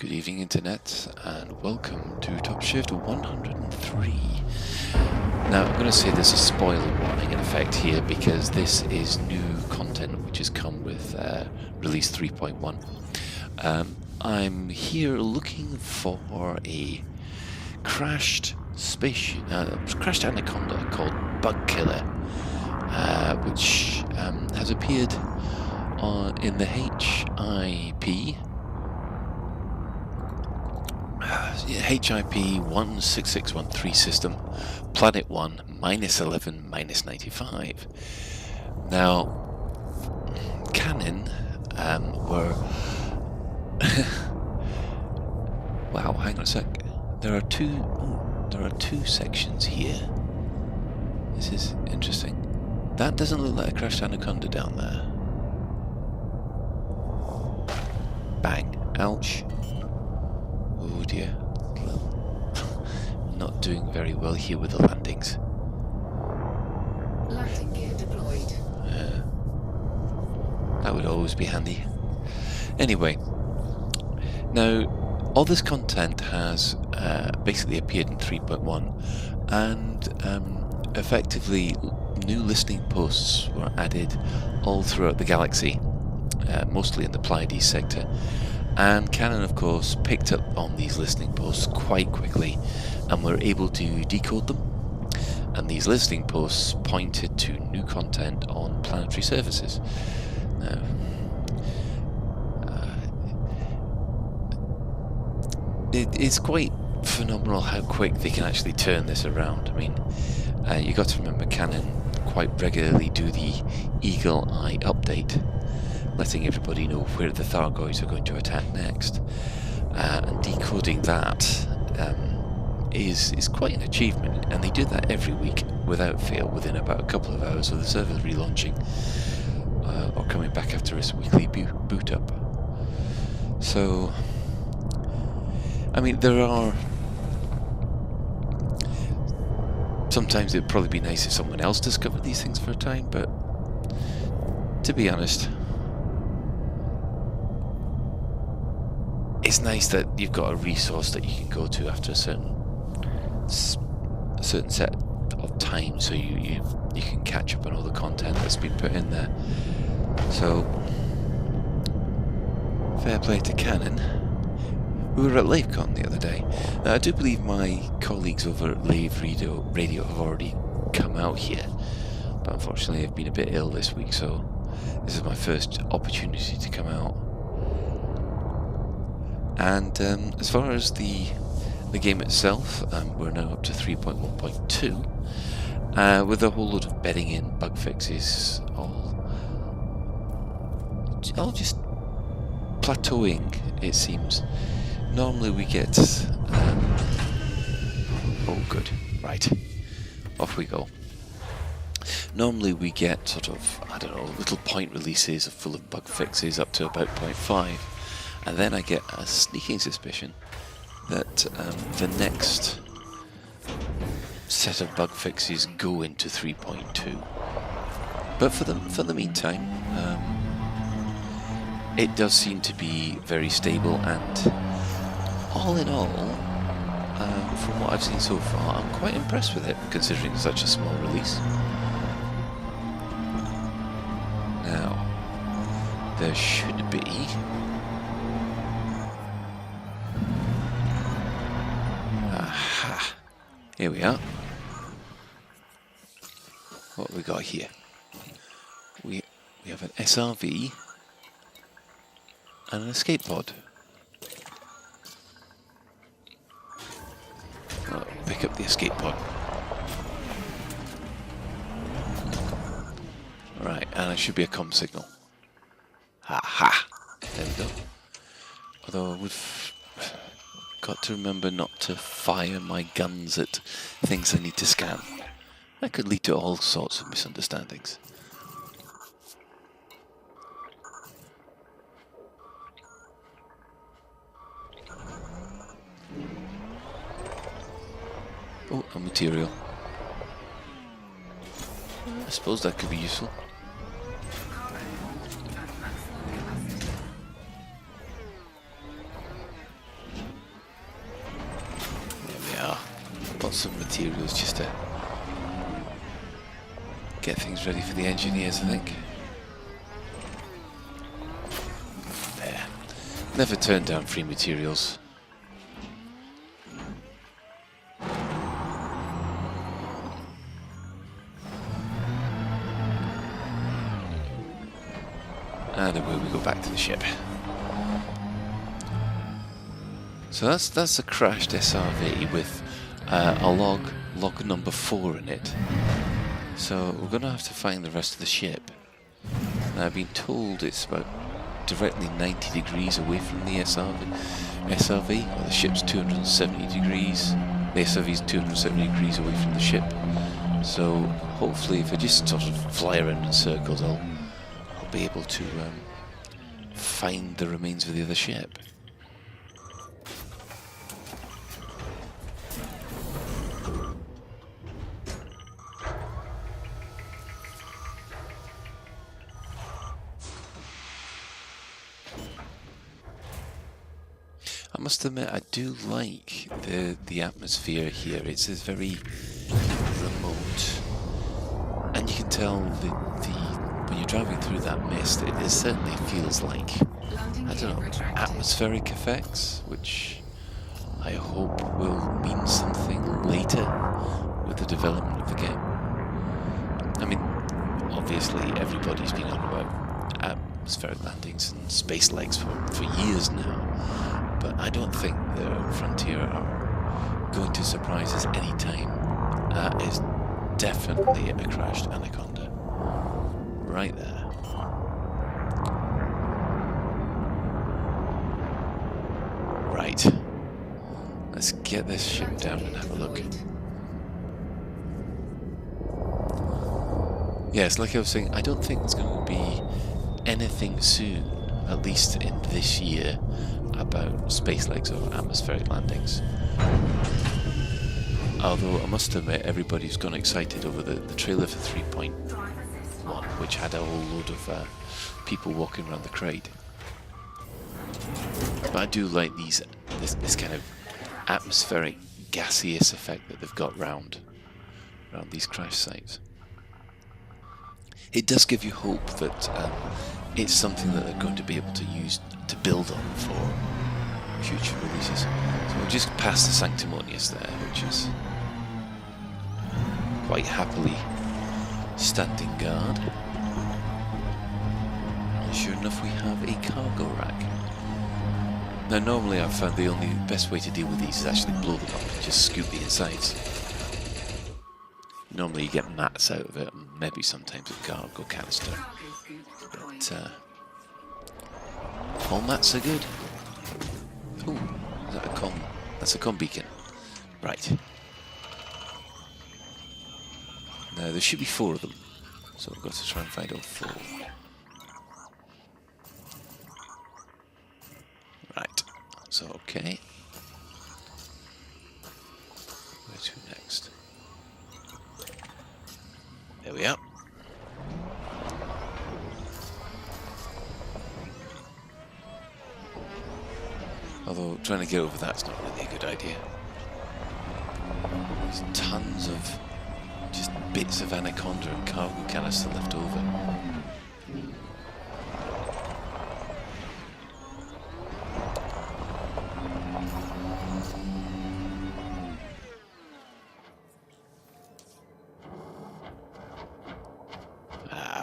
Good evening, Internet, and welcome to Top Shift 103. Now, I'm going to say there's a spoiler warning in effect here because this is new content which has come with release 3.1. I'm here looking for a crashed spaceship, crashed Anaconda called Bug Killer, which has appeared in the HIP 16613 system, Planet 1, -11, -95. Now, Canon were... wow, hang on a sec. There are two sections here. This is interesting. That doesn't look like a crashed Anaconda down there. Bang. Ouch. Oh dear. Not doing very well here with the landings. Landing gear deployed. That would always be handy. Anyway, now all this content has basically appeared in 3.1, and effectively new listening posts were added all throughout the galaxy, mostly in the Pleiades sector. And Canon, of course, picked up on these listening posts quite quickly and were able to decode them. And these listening posts pointed to new content on planetary surfaces. Now, it's quite phenomenal how quick they can actually turn this around. I mean, you got to remember Canon quite regularly do the Eagle Eye update, letting everybody know where the Thargoids are going to attack next, and decoding that is quite an achievement, and they do that every week without fail within about a couple of hours of the server relaunching or coming back after its weekly boot up. So, I mean, there are... sometimes it'd probably be nice if someone else discovered these things for a time, but to be honest, it's nice that you've got a resource that you can go to after a certain set of time, so you can catch up on all the content that's been put in there. So, fair play to Canon. We were at LaveCon the other day. Now, I do believe my colleagues over at Lave Radio have already come out here, but unfortunately I've been a bit ill this week, so this is my first opportunity to come out. And as far as the game itself, we're now up to 3.1.2, with a whole lot of bedding in, bug fixes, all just plateauing, it seems. Normally we get... oh good, right, off we go. Normally we get sort of, I don't know, little point releases full of bug fixes up to about 0.5. And then I get a sneaking suspicion that the next set of bug fixes go into 3.2. But for the meantime, it does seem to be very stable, and all in all, from what I've seen so far, I'm quite impressed with it, considering such a small release. Now, there should be... aha! Here we are. What have we got here? We have an SRV and an escape pod. I'll pick up the escape pod. Right, and it should be a comm signal. Ha! There we go. Although we've got to remember not to fire my guns at things I need to scan. That could lead to all sorts of misunderstandings. Oh, a material. I suppose that could be useful. get things ready for the engineers, I think. There. Never turn down free materials. And away we go back to the ship. So that's a crashed SRV with a log number 4 in it. So we're going to have to find the rest of the ship. Now, I've been told it's about directly 90 degrees away from the SRV, or the ship's 270 degrees. The SRV's 270 degrees away from the ship. So hopefully, if I just sort of fly around in circles, I'll be able to find the remains of the other ship. I must admit, I do like the atmosphere here. It's very remote, and you can tell when you're driving through that mist, it certainly feels like, I don't know, atmospheric effects, which I hope will mean something later with the development of the game. I mean, obviously everybody's been on about atmospheric landings and space legs for years now. But I don't think the Frontier are going to surprise us anytime. That is definitely a crashed Anaconda. Right there. Right. Let's get this ship down and have a look. Yes, like I was saying, I don't think there's going to be anything soon, at least in this year, about space legs or atmospheric landings. Although I must admit, everybody's gone excited over the trailer for 3.1, which had a whole load of people walking around the crate. But I do like this kind of atmospheric gaseous effect that they've got around these crash sites. It does give you hope that it's something that they're going to be able to use to build on for future releases. So we'll just pass the Sanctimonious there, which is quite happily standing guard. And sure enough, we have a cargo rack. Now, normally I've found the best way to deal with these is actually blow them up and just scoop the insides. Normally you get mats out of it, and maybe sometimes a cargo canister. But all mats are good. Oh, is that a comm? That's a comm beacon. Right. Now there should be 4 of them, so we've got to try and find all 4. Right. So okay. Where to next? There we are. Although trying to get over that's not really a good idea. There's tons of just bits of Anaconda and cargo canister left over.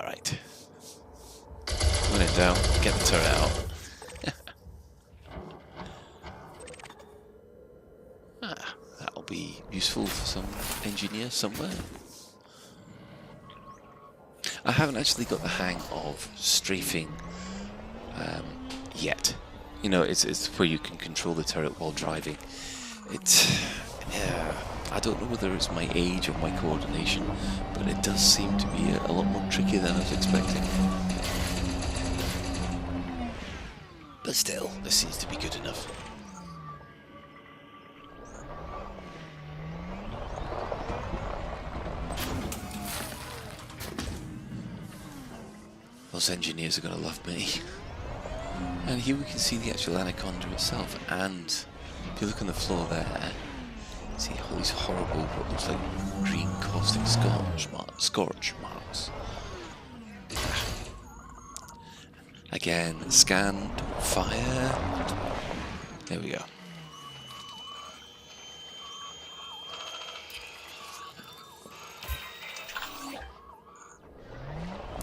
Right. When in doubt, get the turret out. That'll be useful for some engineer somewhere. I haven't actually got the hang of strafing yet. You know, it's where you can control the turret while driving. I don't know whether it's my age or my coordination, but it does seem to be a lot more tricky than I was expecting. But still, this seems to be good enough. Those engineers are going to love me. And here we can see the actual Anaconda itself, and if you look on the floor there, See all these horrible, what looks like green caustic scorch marks. Again, scan, don't fire. There we go.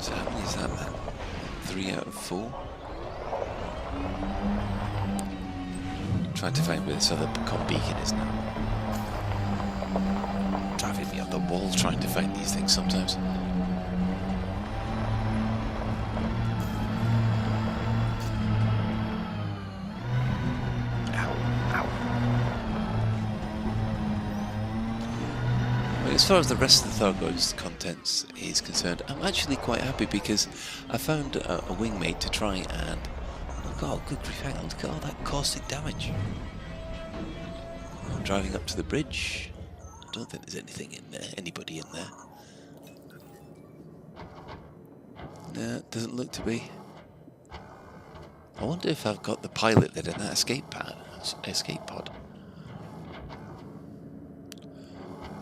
So how many is that then? 3 out of 4? Trying to find where this other beacon is now. Driving me up the wall trying to find these things sometimes. As far as the rest of the Thargoid's contents is concerned, I'm actually quite happy because I found a wingmate to try and... Oh god, good grief, hang on, look at all that caustic damage. I'm driving up to the bridge. I don't think there's anything in there, anybody in there. No, it doesn't look to be. I wonder if I've got the pilot there in that escape pod.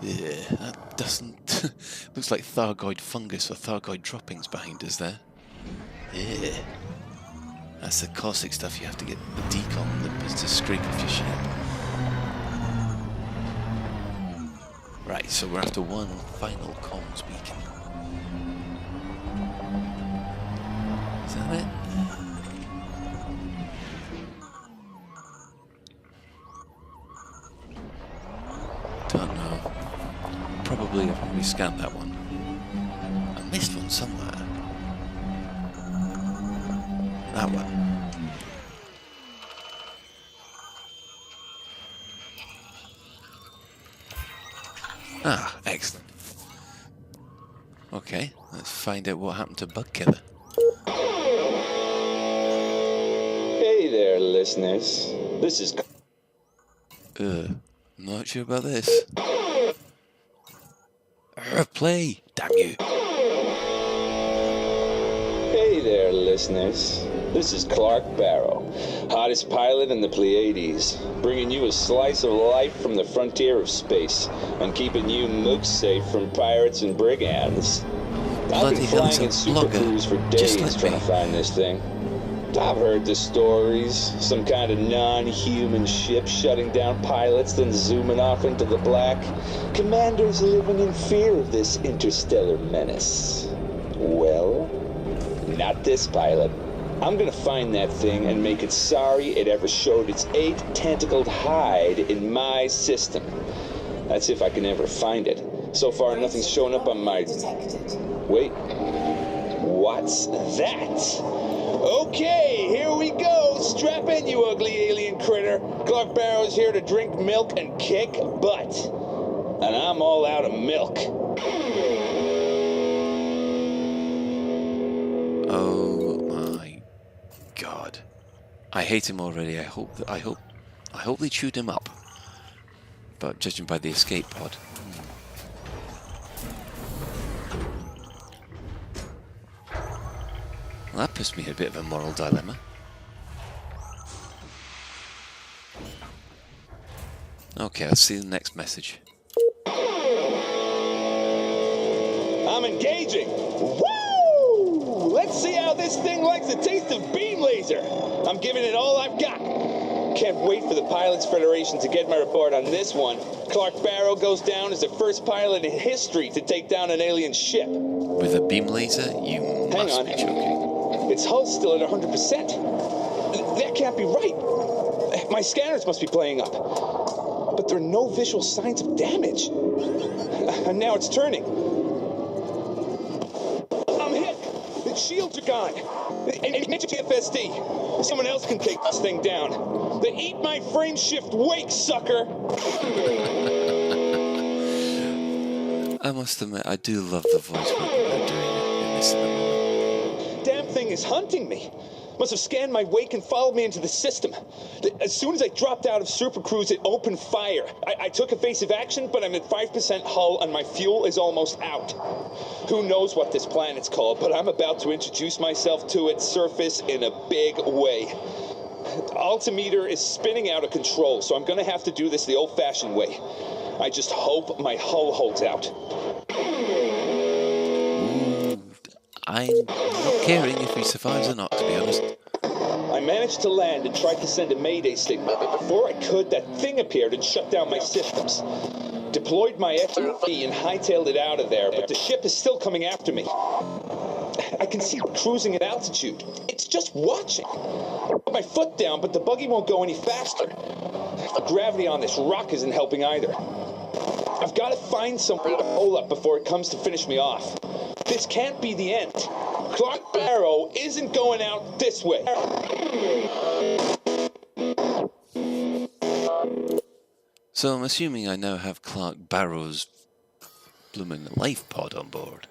Yeah, that doesn't... looks like Thargoid fungus or Thargoid droppings behind us there. Yeah. That's the caustic stuff you have to get the decon limpers to scrape off your ship. Right, so we're after one final comms beacon. Is that it? Don't know. Probably I've already scanned that one. I missed one somewhere. That one. Ah, excellent. Okay, let's find out what happened to Bugkiller. Hey there, listeners. This is... Not sure about this. Play, damn you. Hey there, listeners. This is Clark Barrow, hottest pilot in the Pleiades, bringing you a slice of life from the frontier of space and keeping you mooks safe from pirates and brigands. I've been flying in Super Cruise for days trying to find this thing. I've heard the stories, some kind of non-human ship shutting down pilots, then zooming off into the black. Commanders living in fear of this interstellar menace. Well, not this pilot. I'm gonna find that thing and make it sorry it ever showed its 8-tentacled hide in my system. That's if I can ever find it. So far, nothing's shown up on my... Wait. What's that? Okay, here we go. Strap in, you ugly alien critter. Clark Barrow's here to drink milk and kick butt. And I'm all out of milk. Oh my god. I hate him already. I hope they chewed him up. But judging by the escape pod. Well, that puts me in a bit of a moral dilemma. Okay, let's see the next message. I'm engaging. Woo! Let's see how this thing likes the taste of beam laser. I'm giving it all I've got. Can't wait for the Pilots Federation to get my report on this one. Clark Barrow goes down as the first pilot in history to take down an alien ship. With a beam laser? You must be joking. Its hull's still at 100%. That can't be right. My scanners must be playing up. But there are no visual signs of damage. And now it's turning. I'm hit. The shields are gone. TFSD. Someone else can take this thing down. They eat my frame shift wake, sucker. I must admit, I do love the voice work that they're doing in this at the moment. Damn thing is hunting me. Must have scanned my wake and followed me into the system. As soon as I dropped out of Super Cruise, it opened fire. I took evasive action, but I'm at 5% hull and my fuel is almost out. Who knows what this planet's called, but I'm about to introduce myself to its surface in a big way. Altimeter is spinning out of control, so I'm gonna have to do this the old-fashioned way. I just hope my hull holds out. I'm not caring if he survives or not, to be honest. I managed to land and tried to send a mayday signal, but before I could, that thing appeared and shut down my systems. Deployed my FUV and hightailed it out of there, but the ship is still coming after me. I can see it cruising at altitude. It's just watching. I put my foot down, but the buggy won't go any faster. The gravity on this rock isn't helping either. I've got to find somewhere to hole up before it comes to finish me off. This can't be the end. Clark Barrow isn't going out this way. So I'm assuming I now have Clark Barrow's blooming life pod on board.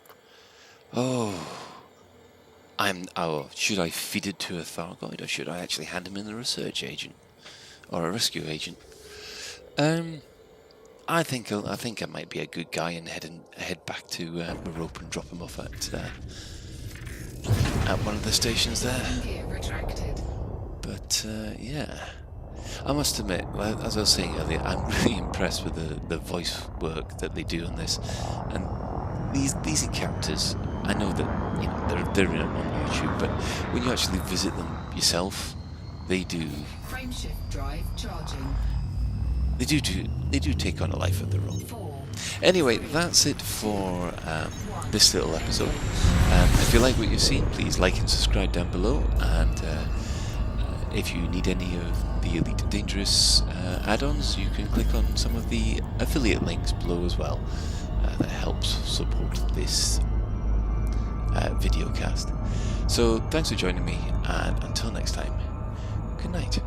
Should I feed it to a Thargoid, or should I actually hand him in a research agent or a rescue agent? I think I might be a good guy and head back to Merope and drop him off at one of the stations there. But yeah, I must admit, as I was saying earlier, I'm really impressed with the voice work that they do on this. And these encounters, I know that they're on YouTube, but when you actually visit them yourself, they do. Frameshift drive charging. They do take on a life of their own. Anyway, that's it for this little episode. If you like what you've seen, please like and subscribe down below. And if you need any of the Elite Dangerous add-ons, you can click on some of the affiliate links below as well. That helps support this video cast. So thanks for joining me, and until next time, good night.